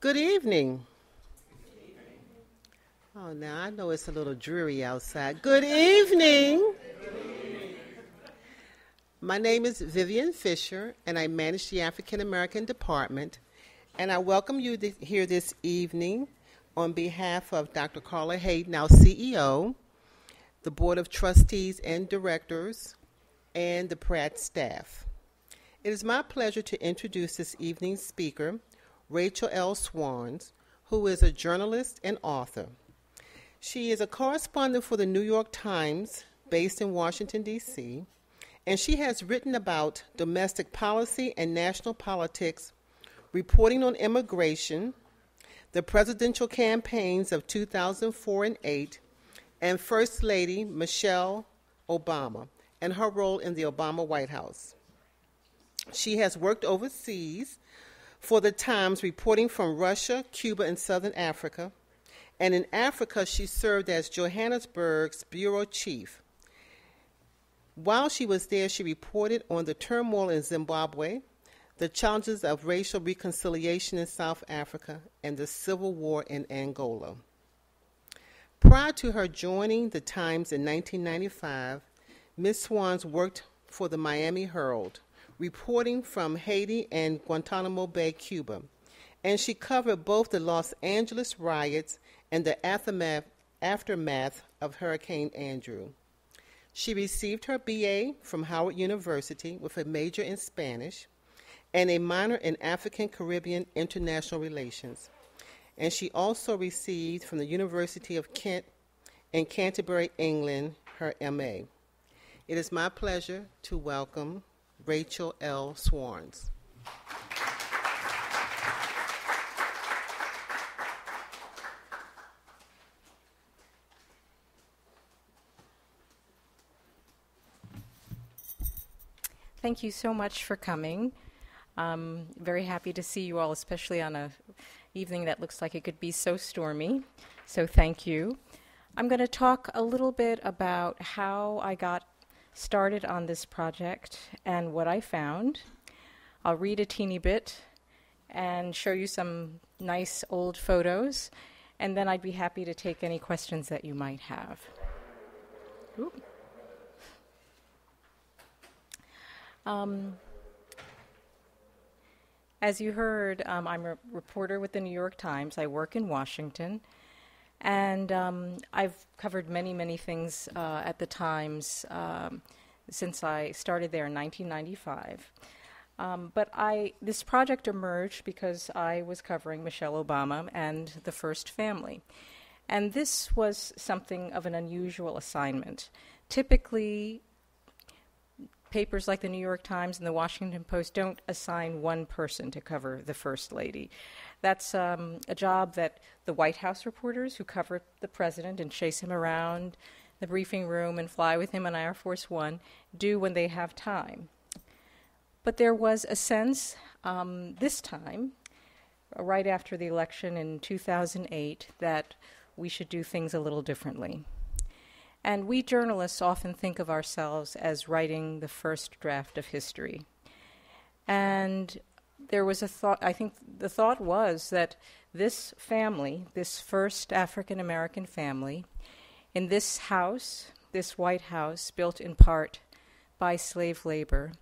Good evening. Oh, now I know it's a little dreary outside. Good evening. My name is Vivian Fisher, and I manage the African American Department. And I welcome you here this evening on behalf of Dr. Carla Hayden, our CEO, the Board of Trustees and Directors, and the Pratt staff. It is my pleasure to introduce this evening's speaker, Rachel L. Swarns, who is a journalist and author. She is a correspondent for the New York Times, based in Washington, D.C., and she has written about domestic policy and national politics, reporting on immigration, the presidential campaigns of 2004 and 2008, and First Lady Michelle Obama and her role in the Obama White House. She has worked overseas for the Times, reporting from Russia, Cuba, and Southern Africa. And in Africa, she served as Johannesburg's bureau chief. While she was there, she reported on the turmoil in Zimbabwe, the challenges of racial reconciliation in South Africa, and the civil war in Angola. Prior to her joining the Times in 1995, Ms. Swarns worked for the Miami Herald, reporting from Haiti and Guantanamo Bay, Cuba, and she covered both the Los Angeles riots and the aftermath of Hurricane Andrew. She received her BA from Howard University with a major in Spanish and a minor in African Caribbean International Relations. And she also received from the University of Kent in Canterbury, England, her MA. It is my pleasure to welcome Rachel L. Swarns. Thank you so much for coming. I'm very happy to see you all, especially on an evening that looks like it could be so stormy. So thank you. I'm going to talk a little bit about how I got started on this project and what I found. I'll read a teeny bit and show you some nice old photos, and then I'd be happy to take any questions that you might have. As you heard, I'm a reporter with the New York Times. I work in Washington. And I've covered many, many things at the Times since I started there in 1995. But this project emerged because I was covering Michelle Obama and the First Family. And this was something of an unusual assignment. Typically, papers like the New York Times and the Washington Post don't assign one person to cover the First Lady. That's a job that the White House reporters who cover the president and chase him around the briefing room and fly with him on Air Force One do when they have time. But there was a sense this time, right after the election in 2008, that we should do things a little differently. And we journalists often think of ourselves as writing the first draft of history. And there was a thought, I think the thought was that this family, this first African-American family, in this house, this White House, built in part by slave labor,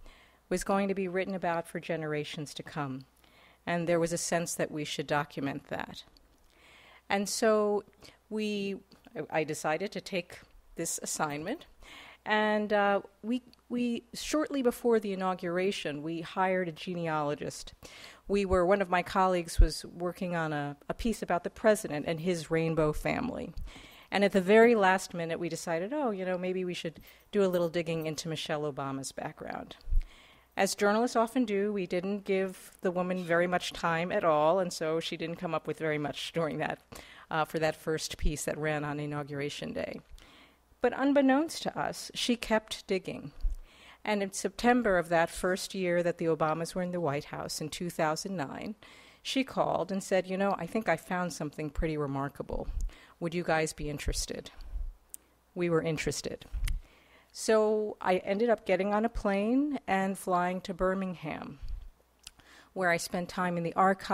was going to be written about for generations to come. And there was a sense that we should document that. And so I decided to take this assignment, and we shortly before the inauguration, we hired a genealogist. One of my colleagues was working on a piece about the president and his rainbow family. And at the very last minute, we decided, maybe we should do a little digging into Michelle Obama's background. As journalists often do, we didn't give the woman very much time at all, and so she didn't come up with very much during that, for that first piece that ran on Inauguration Day. But unbeknownst to us, she kept digging. And in September of that first year that the Obamas were in the White House in 2009, she called and said, I think I found something pretty remarkable. Would you guys be interested? We were interested. So I ended up getting on a plane and flying to Birmingham, where I spent time in the archives.